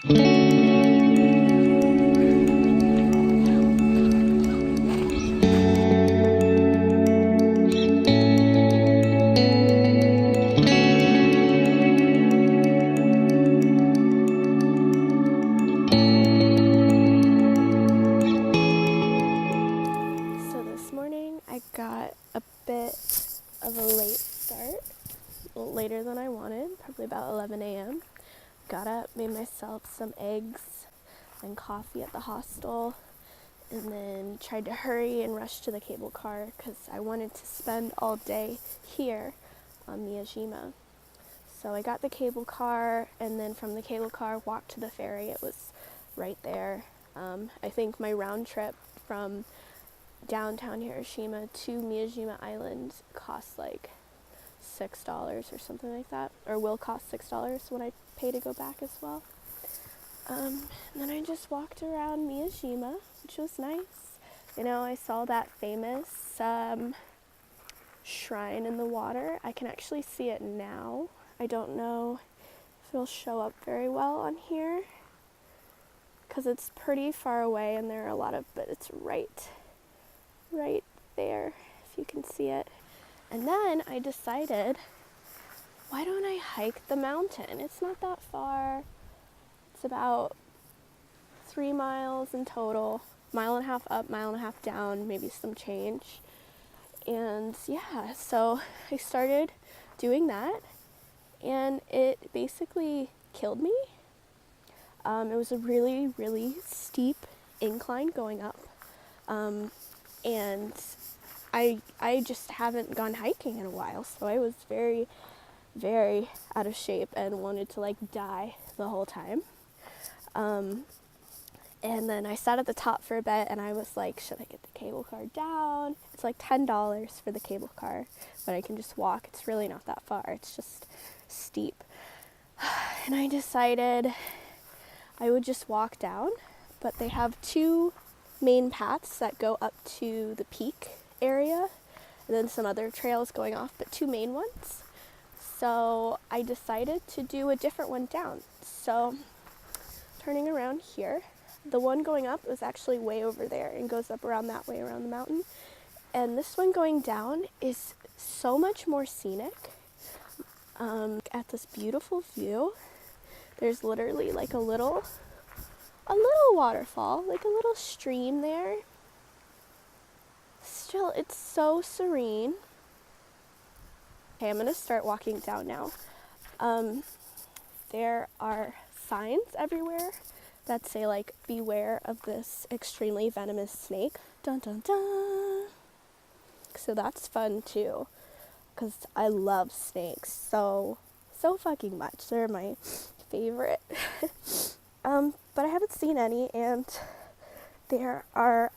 I got a bit of a late start, a little later than I wanted, probably about 11 a.m. Got up, made myself some eggs and coffee at the hostel, and then tried to hurry and rush to the cable car because I wanted to spend all day here on Miyajima. So I got the cable car, and then from the cable car walked to the ferry. It was right there. I think my round trip from downtown Hiroshima to Miyajima Island costs like $6 or something like that, or will cost $6 when I pay to go back as well. And then I just walked around Miyajima, which was nice. You know, I saw that famous shrine in the water. I can actually see it now. I don't know if it'll show up very well on here because it's pretty far away and there are a lot of, but it's right there, if you can see it. And then I decided, why don't I hike the mountain? It's not that far. It's about 3 miles in total, 1.5 miles up, 1.5 miles down, maybe some change. And yeah, so I started doing that, and it basically killed me. It was a really, really steep incline going up. And I just haven't gone hiking in a while, so I was very, very out of shape and wanted to like die the whole time. And then I sat at the top for a bit and I was like, should I get the cable car down? It's like $10 for the cable car, but I can just walk. It's really not that far. It's just steep. And I decided I would just walk down, but they have 2 main paths that go up to the peak area, and then some other trails going off, but 2 main ones. So I decided to do a different one down. So turning around here, the one going up is actually way over there and goes up around that way around the mountain. And this one going down is so much more scenic. At this beautiful view, there's literally like a little waterfall, like a little stream there. Still, it's so serene. Okay, I'm gonna start walking down now. There are signs everywhere that say like, beware of this extremely venomous snake. Dun dun dun. So that's fun too, because I love snakes so fucking much. They're my favorite. But I haven't seen any, and there are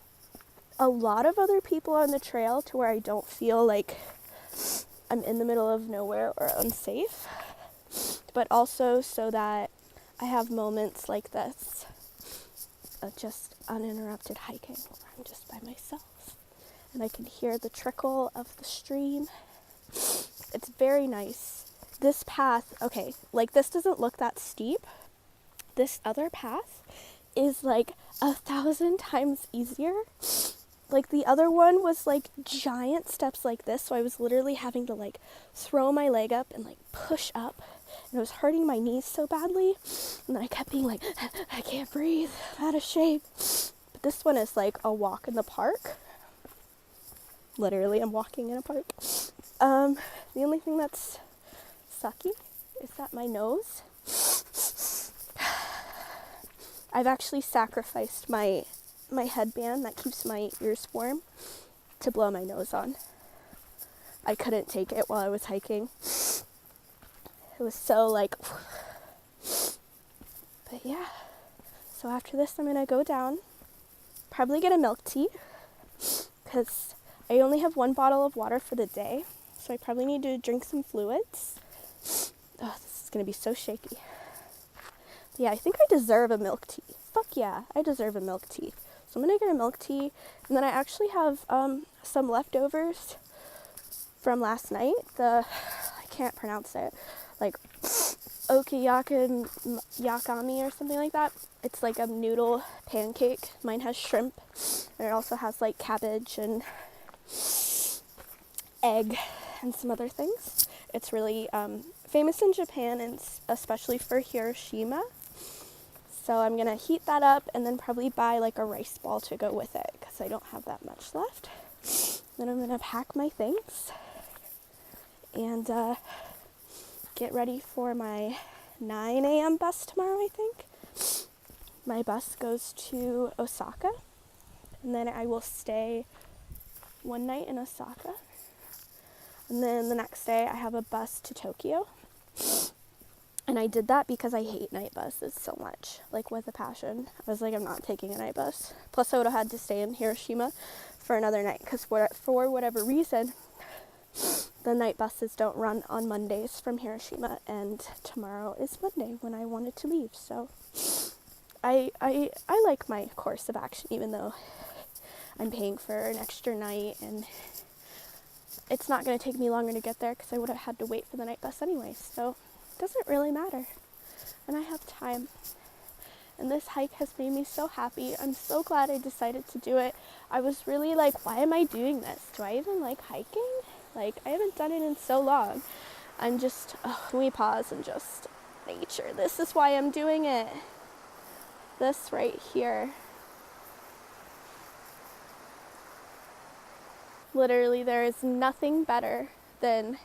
a lot of other people on the trail to where I don't feel like I'm in the middle of nowhere or unsafe, but also so that I have moments like this of just uninterrupted hiking where I'm just by myself and I can hear the trickle of the stream. It's very nice. This path, okay, like this doesn't look that steep. This other path is like 1,000 times easier. Like the other one was like giant steps like this, so I was literally having to like throw my leg up and like push up, and it was hurting my knees so badly, and then I kept being like, I can't breathe, I'm out of shape. But this one is like a walk in the park. Literally, I'm walking in a park. The only thing that's sucky is that my nose, I've actually sacrificed my headband that keeps my ears warm to blow my nose on. I couldn't take it while I was hiking. It was so like, but yeah. So after this, I'm gonna go down, probably get a milk tea, because I only have 1 bottle of water for the day, so I probably need to drink some fluids. Oh, this is gonna be so shaky. But yeah, I think I deserve a milk tea. Fuck yeah, I deserve a milk tea. So I'm gonna get a milk tea, and then I actually have some leftovers from last night. I can't pronounce it. Like yakami or something like that. It's like a noodle pancake. Mine has shrimp, and it also has like cabbage and egg and some other things. It's really famous in Japan, and especially for Hiroshima. So I'm gonna heat that up and then probably buy like a rice ball to go with it because I don't have that much left. Then I'm gonna pack my things and get ready for my 9 a.m. bus tomorrow, I think. My bus goes to Osaka, and then I will stay one night in Osaka. And then the next day I have a bus to Tokyo. And I did that because I hate night buses so much, like with a passion. I was like, I'm not taking a night bus. Plus I would have had to stay in Hiroshima for another night because for whatever reason, the night buses don't run on Mondays from Hiroshima, and tomorrow is Monday when I wanted to leave. So I like my course of action, even though I'm paying for an extra night, and it's not going to take me longer to get there because I would have had to wait for the night bus anyway. So it doesn't really matter. And I have time. And this hike has made me so happy. I'm so glad I decided to do it. I was really like, why am I doing this? Do I even like hiking? Like, I haven't done it in so long. I'm just, let me pause and just, nature. This is why I'm doing it. This right here. Literally, there is nothing better than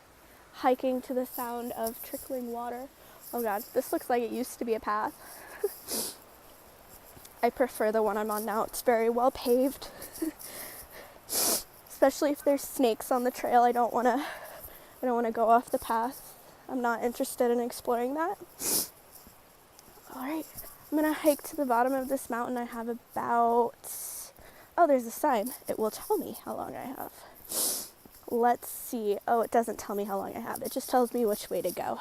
hiking to the sound of trickling water. Oh God, this looks like it used to be a path. I prefer the one I'm on now. It's very well paved. Especially if there's snakes on the trail. I don't want to go off the path. I'm not interested in exploring that. All right, I'm going to hike to the bottom of this mountain. I have about, oh, there's a sign. It will tell me how long I have. Let's see. Oh, it doesn't tell me how long I have. It just tells me which way to go.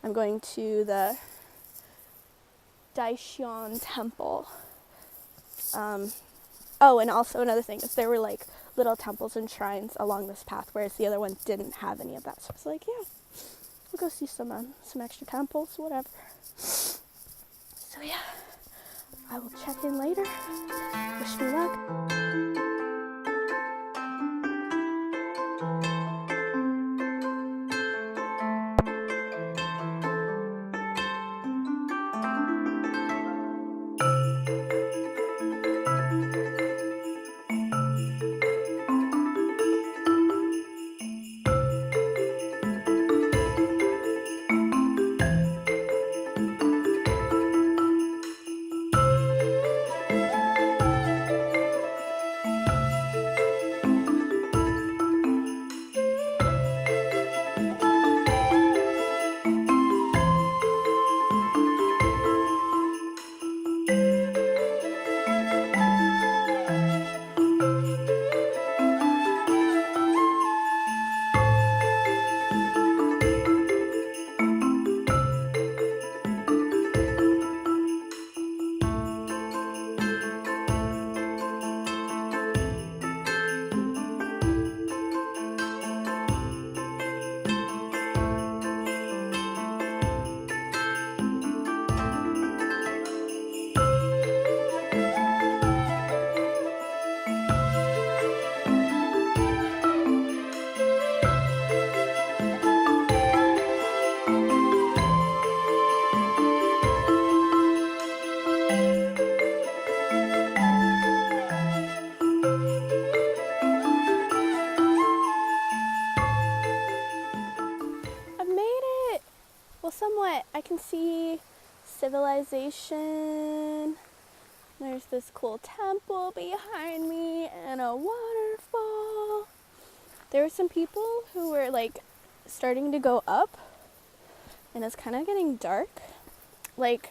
I'm going to the Daishion Temple. Oh, and also another thing is there were like little temples and shrines along this path, whereas the other one didn't have any of that. So I was like, yeah, we'll go see some extra temples, whatever. So yeah, I will check in later. Wish me luck. Somewhat. I can see civilization. There's this cool temple behind me and a waterfall. There were some people who were like starting to go up, and it's kind of getting dark. Like,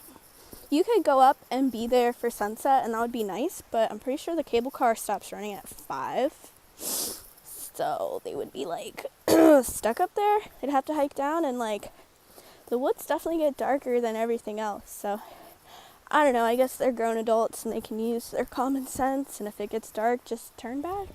you could go up and be there for sunset, and that would be nice, but I'm pretty sure the cable car stops running at 5. So they would be like stuck up there. They'd have to hike down, and like the woods definitely get darker than everything else. So I don't know, I guess they're grown adults and they can use their common sense, and if it gets dark, just turn back.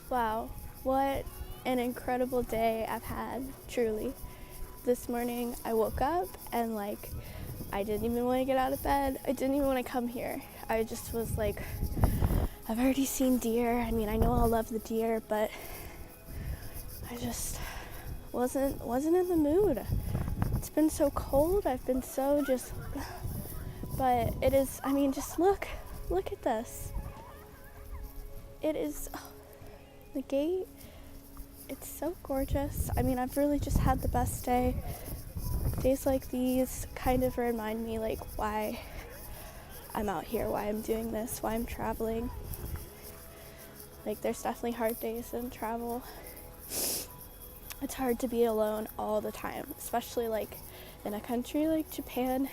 Wow, what an incredible day I've had, truly. This morning I woke up and like I didn't even want to get out of bed. I didn't even want to come here. I just was like, I've already seen deer. I mean, I know I'll love the deer, but I just wasn't in the mood. It's been so cold. I've been so just, but it is, I mean, just look at this. It is, the gate, it's so gorgeous. I mean, I've really just had the best day. Days like these kind of remind me like why I'm out here, why I'm doing this, why I'm traveling. Like there's definitely hard days in travel. It's hard to be alone all the time, especially like in a country like Japan.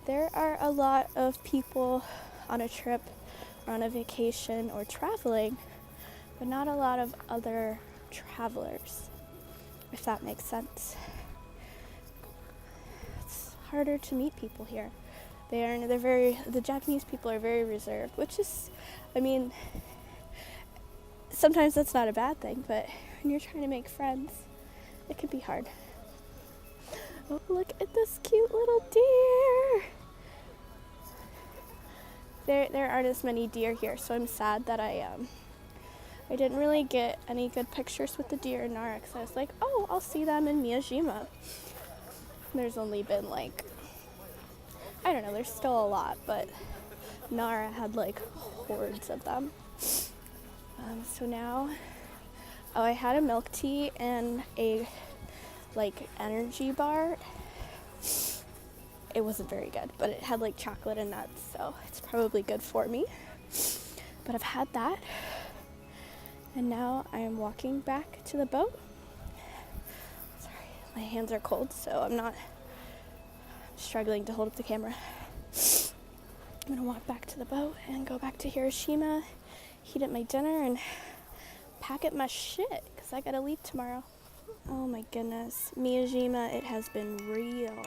There are a lot of people on a trip or on a vacation or traveling, but not a lot of other travelers, if that makes sense. It's harder to meet people here. The Japanese people are very reserved, which is, I mean, sometimes that's not a bad thing, but when you're trying to make friends, it can be hard. Oh, look at this cute little deer. There aren't as many deer here, so I'm sad that I didn't really get any good pictures with the deer in Nara, because I was like, oh, I'll see them in Miyajima. There's only been like, I don't know, there's still a lot, but Nara had like hordes of them. So now, I had a milk tea and a like energy bar. It wasn't very good, but it had like chocolate and nuts, so it's probably good for me. But I've had that, and now I am walking back to the boat. Sorry, my hands are cold, so I'm not struggling to hold up the camera. I'm gonna walk back to the boat and go back to Hiroshima, heat up my dinner, and pack up my shit, because I gotta leave tomorrow. Oh my goodness, Miyajima, it has been real.